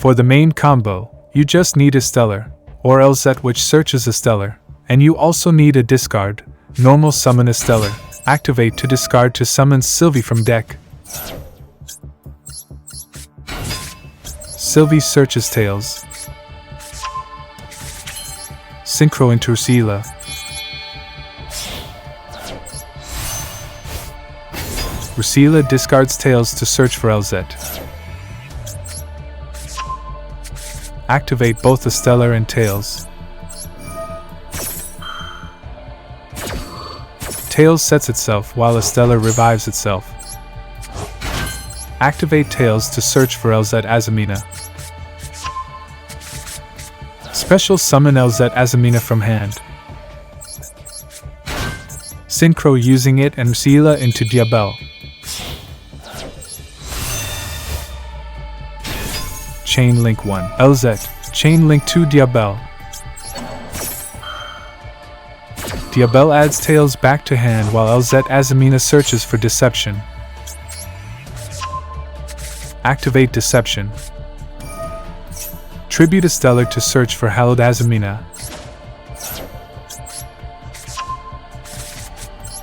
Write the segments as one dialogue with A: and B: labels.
A: For the main combo, you just need Astellar, or Elzette, which searches Astellar, and you also need a discard, normal summon Astellar, activate to discard to summon Silvy from deck. Silvy searches tails. Synchro into Rusila. Rusila discards tails to search for Elzette. Activate both Astellar and tails. Tails sets itself while Astellar revives itself. Activate tails to search for Elzette Azamina. Special summon Elzette Azamina from hand. Synchro using it and Rusila into Duel. Chain link 1. Elzette. Chain link 2 Duel. Duel adds tails back to hand while Elzette Azamina searches for deception. Activate deception. Tribute Astellar to search for hallowed Azamina.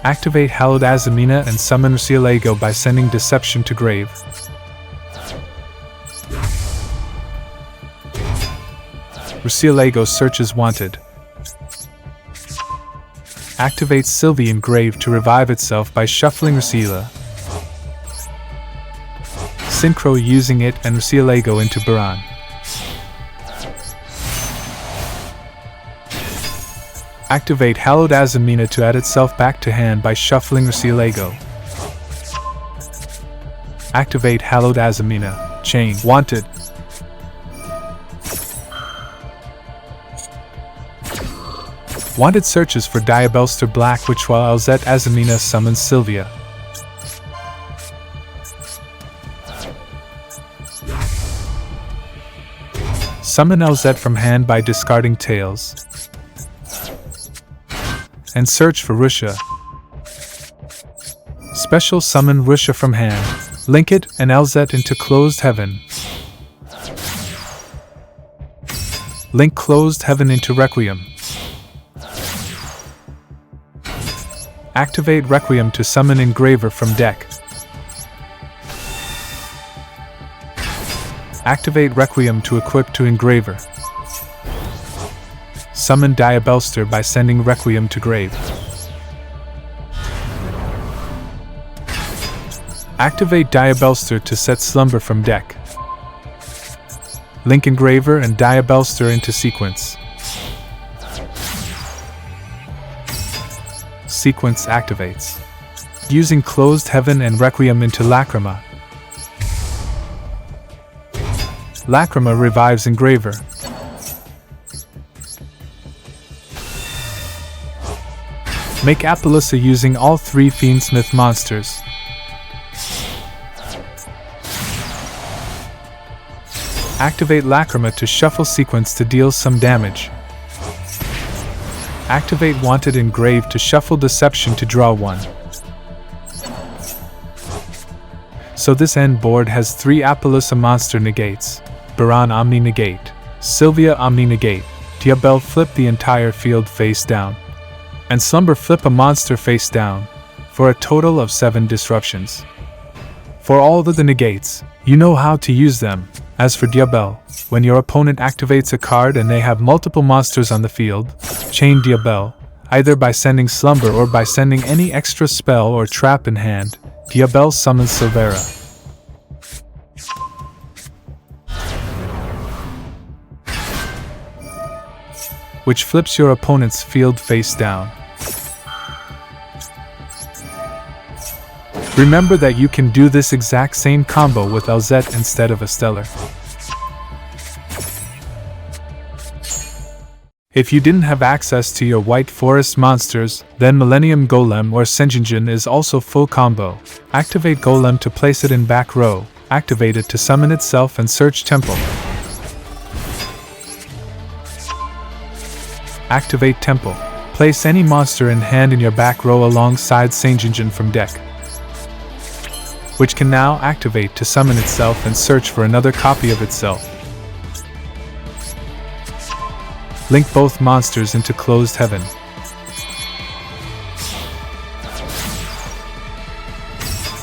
A: Activate hallowed Azamina and summon yugioh by sending deception to grave. Yugioh searches wanted. Activates Silvy in grave to revive itself by shuffling Rusila. Synchro using it and yugioh into Baran. Activate hallowed Azamina to add itself back to hand by shuffling yugioh. Activate hallowed Azamina. Chain wanted. Wanted searches for Diabelster Black, which while Elzette Azamina summons Sylvia. Summon Elzette from hand by discarding tails. And search for Rusha. Special summon Rusha from hand. Link it and Elzette into Closed Heaven. Link Closed Heaven into Requiem. Activate Requiem to summon Engraver from deck. Activate Requiem to equip to Engraver. Summon Diabelster by sending Requiem to grave. Activate Diabelster to set Slumber from deck. Link Engraver and Diabelster into sequence. Sequence activates. Using Closed Heaven and Requiem into Lacrima. Lacrima revives Engraver. Make Appaloosa using all 3 Fiendsmith monsters. Activate Lacrima to shuffle sequence to deal some damage. Activate Wanted Engrave to shuffle Deception to draw 1. So this end board has 3 Appaloosa monster negates. Baran Omni negate. Sylvia Omni negate. Duel flip the entire field face down. And Slumber flip a monster face down. For a total of 7 disruptions. For all of the negates, you know how to use them. As for Duel, when your opponent activates a card and they have multiple monsters on the field, chain Duel, either by sending Slumber or by sending any extra spell or trap in hand. Duel summons Silvera. Which flips your opponent's field face down. Remember that you can do this exact same combo with Elzette instead of Astellar. If you didn't have access to your White Forest monsters, then Millennium Golem or Senjinjin is also full combo. Activate Golem to place it in back row, activate it to summon itself and search Temple. Activate Temple. Place any monster in hand in your back row alongside Senjinjin from deck, which can now activate to summon itself and search for another copy of itself. Link both monsters into Closed Heaven.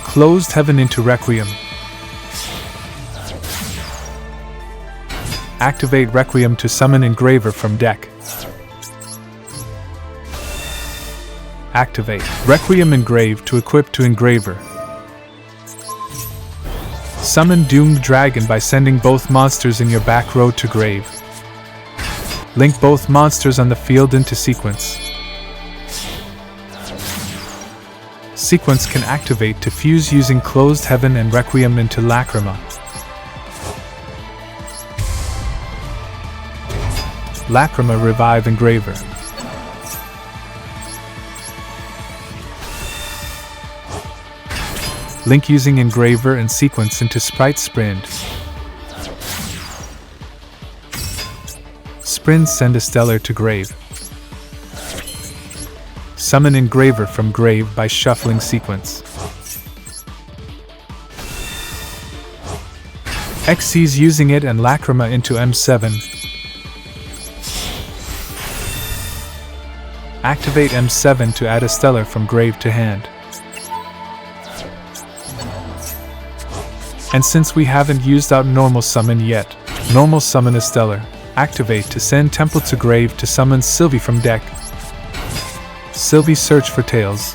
A: Closed Heaven into Requiem. Activate Requiem to summon Engraver from deck. Activate Requiem Engrave to equip to Engraver. Summon Doomed Dragon by sending both monsters in your back row to grave. Link both monsters on the field into Sequence. Sequence can activate to fuse using Closed Heaven and Requiem into Lacrima. Lacrima revive Engraver. Link using Engraver and Sequence into Sprite Sprint. Sprint send Astellar to grave. Summon Engraver from grave by shuffling Sequence. Xyz using it and Lacrima into M7. Activate M7 to add Astellar from grave to hand. And since we haven't used out Normal Summon yet, Normal Summon Astellar. Activate to send Temple to grave to summon Silvy from deck. Silvy search for Tails.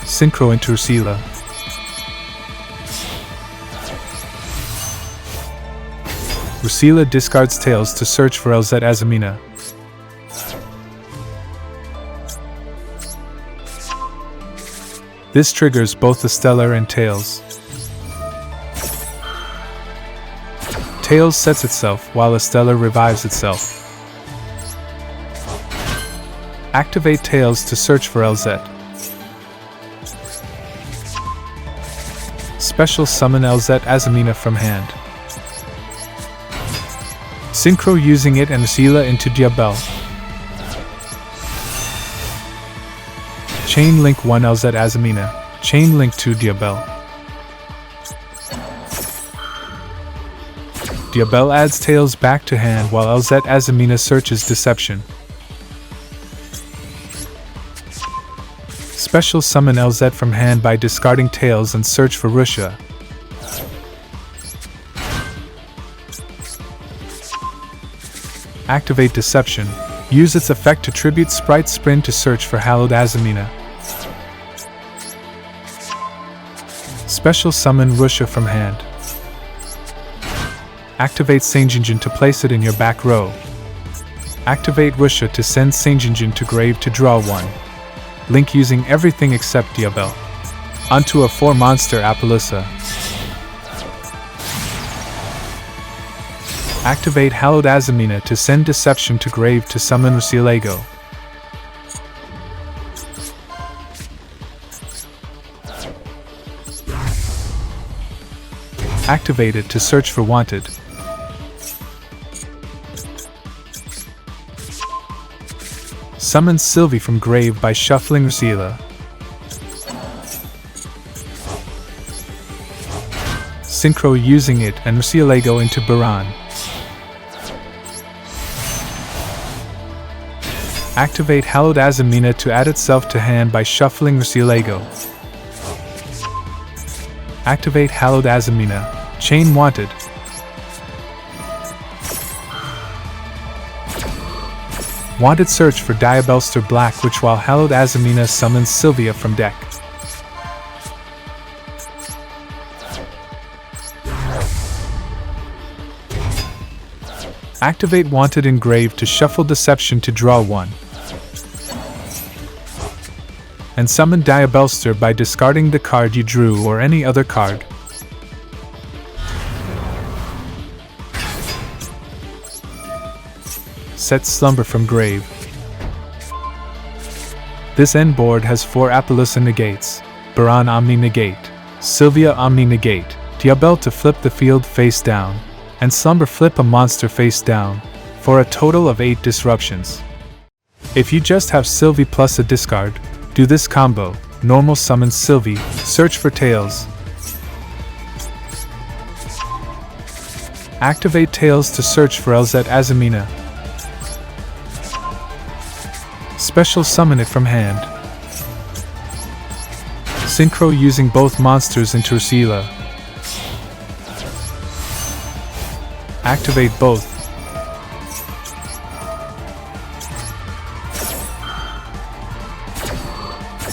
A: Synchro into Ursula. Ursula discards Tails to search for Elzette Azamina. This triggers both Astellar and Tails. Tails sets itself while Astellar revives itself. Activate Tails to search for Elzette. Special summon Elzette Azamina from hand. Synchro using it and Ursula into Duel. Chain link 1 Elzette Azamina. Chain link 2 Duel. Duel adds Tails back to hand while Elzette Azamina searches Deception. Special summon Elzette from hand by discarding Tails and search for Russia. Activate Deception. Use its effect to tribute Sprite Sprint to search for Hallowed Azamina. Special summon Russia from hand. Activate Sanjinjin to place it in your back row. Activate Russia to send Sanjinjin to grave to draw 1. Link using everything except Duel. Onto a 4-monster Appaloosa. Activate Hallowed Azamina to send Deception to grave to summon Yugioh. Activate it to search for Wanted. Summon Silvy from grave by shuffling Yugioh. Synchro using it and Yugioh into Baran. Activate Hallowed Azamina to add itself to hand by shuffling Yugioh. Activate Hallowed Azamina. Chain Wanted. Wanted search for Diabelster Black, which while Hallowed Azamina summons Sylvia from deck. Activate Wanted Engrave to shuffle Deception to draw 1. And summon Diabelster by discarding the card you drew or any other card. Set Slumber from grave. This end board has 4 Appaloosa negates, Baran Omni negate, Sylvia Omni negate, Duel to flip the field face down, and Slumber flip a monster face down, for a total of 8 disruptions. If you just have Silvy plus a discard, do this combo: normal summon Silvy, search for Tails. Activate Tails to search for Elzette Azamina. Special summon it from hand. Synchro using both monsters into Rusila. Activate both.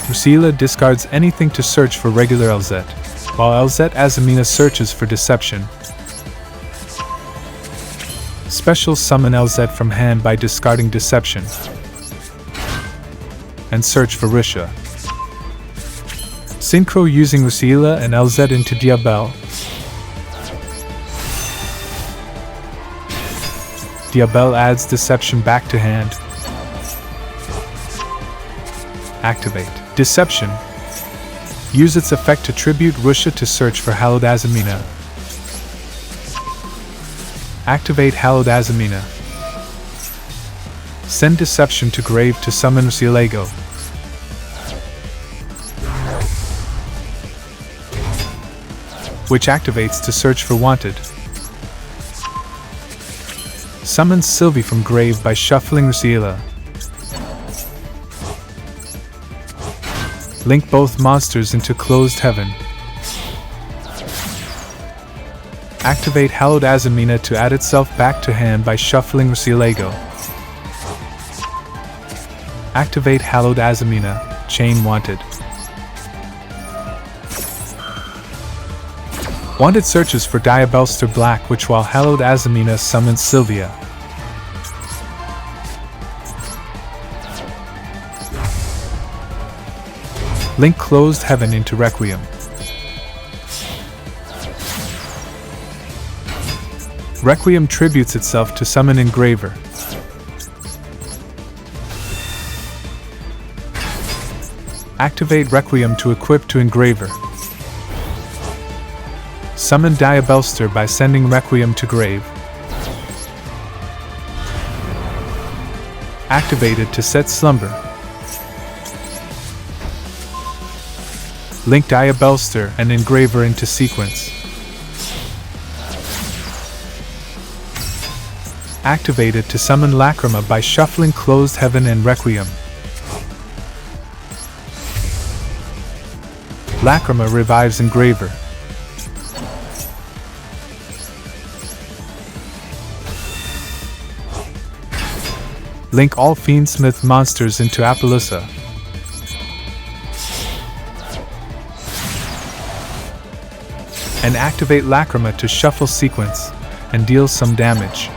A: Rusila discards anything to search for regular Elzette, while Elzette Azamina searches for Deception. Special summon Elzette from hand by discarding Deception, and search for Risha. Synchro using Rusila and Elzette into Duel. Duel adds Deception back to hand. Activate Deception. Use its effect to tribute Rusha to search for Hallowed Azamina. Activate Hallowed Azamina. Send Deception to grave to summon Rusila, which activates to search for Wanted. Summons Silvy from grave by shuffling Rusila. Link both monsters into Closed Heaven. Activate Hallowed Azamina to add itself back to hand by shuffling Rusila. Activate Hallowed Azamina, chain Wanted. Wanted searches for Diabelster Black, which while Hallowed Azamina summons Sylvia. Link Closed Heaven into Requiem. Requiem tributes itself to summon Engraver. Activate Requiem to equip to Engraver. Summon Diabelster by sending Requiem to grave. Activate it to set Slumber. Link Diabelster and Engraver into sequence. Activate it to summon Lacrima by shuffling Closed Heaven and Requiem. Lacrima revives Engraver. Link all Fiendsmith monsters into Appaloosa. And activate Lacrima to shuffle sequence and deal some damage.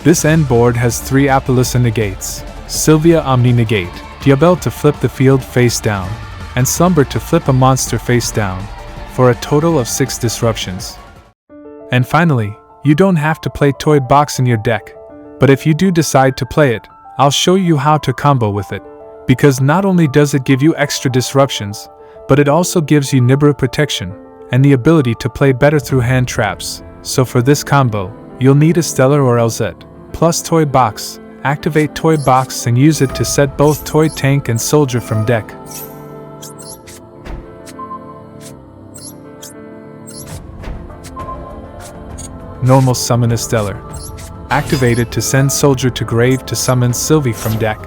A: This end board has 3 Appaloosa negates: Sylvia Omni negate, Duel to flip the field face down, and Slumber to flip a monster face down, for a total of 6 disruptions. And finally, you don't have to play Toy Box in your deck, but if you do decide to play it, I'll show you how to combo with it, because not only does it give you extra disruptions, but it also gives you Nibiru protection, and the ability to play better through hand traps. So for this combo, you'll need Astellar or Elzette, plus Toy Box. Activate Toy Box and use it to set both Toy Tank and Soldier from deck. Normal summon Astellar. Activate it to send Soldier to grave to summon Silvy from deck.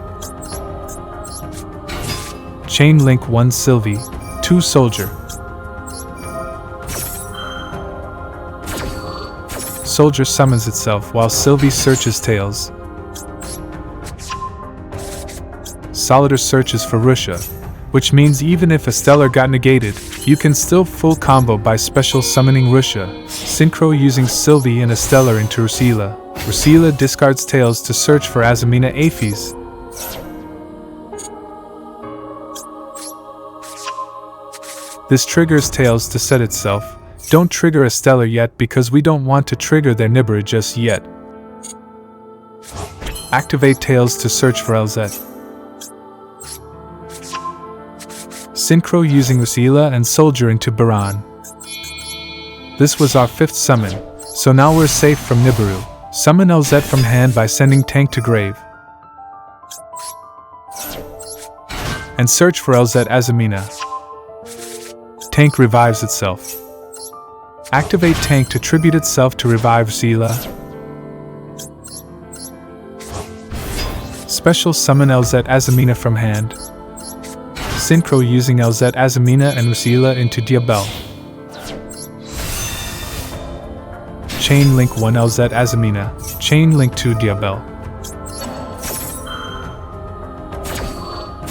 A: Chain link 1 Silvy, 2 Soldier. Soldier summons itself while Silvy searches Tails. Solidar searches for Rusha, which means even if Astellar got negated, you can still full combo by special summoning Rusha. Synchro using Silvy and Astellar into Rusila. Rusila discards Tails to search for Azamina Aphes. This triggers Tails to set itself. Don't trigger Astellar yet because we don't want to trigger their Nibiru just yet. Activate Tails to search for Elzette. Synchro using Rusila and Soldier into Baran. This was our 5th summon, so now we're safe from Nibiru. Summon Elzette from hand by sending Tank to grave. and search for Elzette Azamina. Tank revives itself. Activate Tank to tribute itself to revive Zila. Special summon Elzette Azamina from hand. Synchro using Elzette Azamina and Zila into Duel. Chain link 1 Elzette Azamina. Chain link 2 Duel.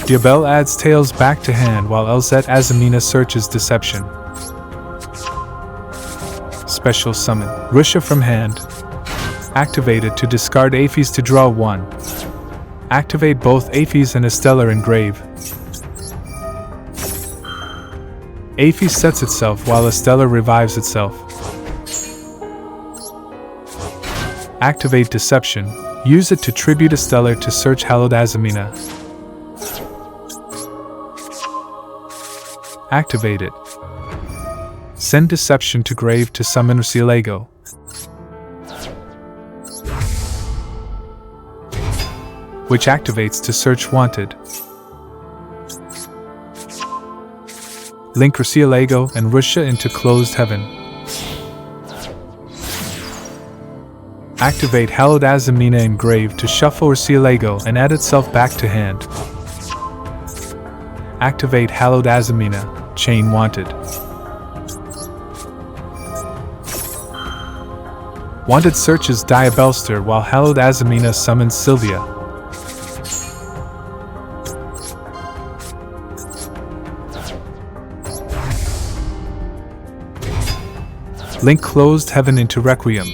A: Duel adds tails back to hand while Elzette Azamina searches deception. Special summon Rusha from hand. Activated to discard Aphes to draw 1. Activate both Aphes and Astellar engrave. Aphes sets itself while Astellar revives itself. Activate Deception. Use it to tribute Astellar to search Hallowed Azamina. Activate it. Send Deception to grave to summon yugioh. Which activates to search wanted. Link yugioh and Rusha into closed heaven. Activate Hallowed Azamina engrave to shuffle yugioh and add itself back to hand. Activate Hallowed Azamina, chain wanted. Wanted searches Diabelster while Hallowed Azamina summons Silvia. Link closed heaven into Requiem.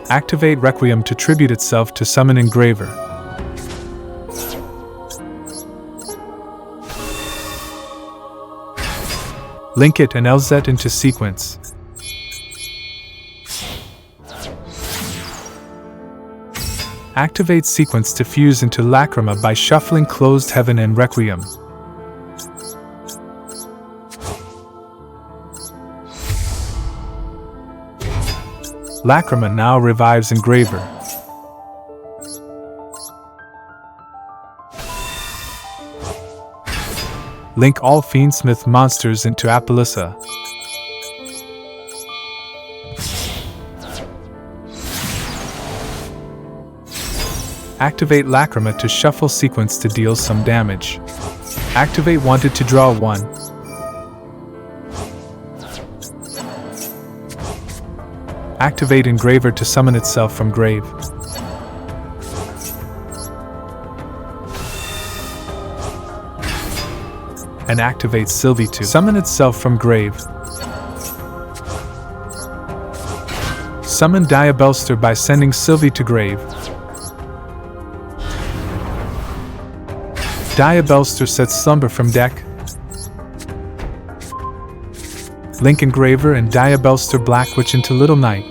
A: Activate Requiem to tribute itself to summon Engraver. Link it and Elzette into sequence. Activate sequence to fuse into Lacrima by shuffling Closed Heaven and Requiem. Lacrima now revives Engraver. Link all Fiendsmith monsters into Appaloosa. Activate Lacrima to shuffle sequence to deal some damage. Activate Wanted to draw 1. Activate Engraver to summon itself from grave. And activate Silvy to summon itself from grave. Summon Diabelster by sending Silvy to grave. Diabelster sets Slumber from deck. Link Engraver and Diabelster Black Witch into Little Knight.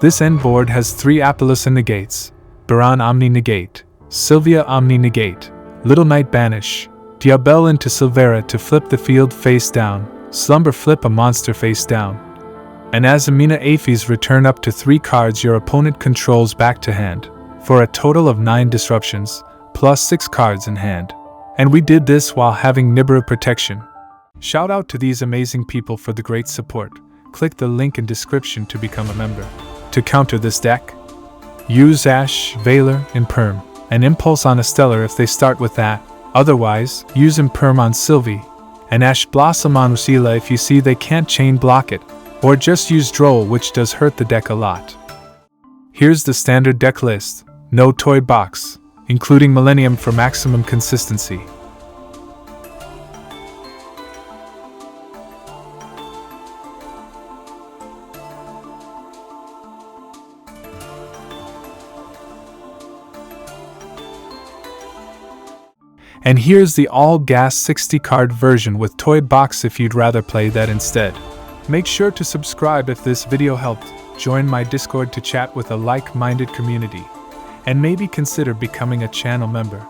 A: This end board has 3 Appaloosa negates: Baran Omni negate, Sylvia Omni negate, Little Knight banish, Duel into Silvera to flip the field face down, Slumber flip a monster face down, and Azamina Aphes return up to 3 cards your opponent controls back to hand, for a total of 9 disruptions, plus 6 cards in hand. And we did this while having Nibiru protection. Shout out to these amazing people for the great support. Click the link in description to become a member. To counter this deck, use Ash, Valor, Imperm, and Impulse on Astellar if they start with that. Otherwise, use Imperm on Silvy, and Ash Blossom on Zila if you see they can't chain block it, or just use Droll, which does hurt the deck a lot. Here's the standard deck list. No toy box, including Millennium for maximum consistency. And here's the all-gas 60-card version with toy box if you'd rather play that instead. Make sure to subscribe if this video helped, join my Discord to chat with a like-minded community, and maybe consider becoming a channel member.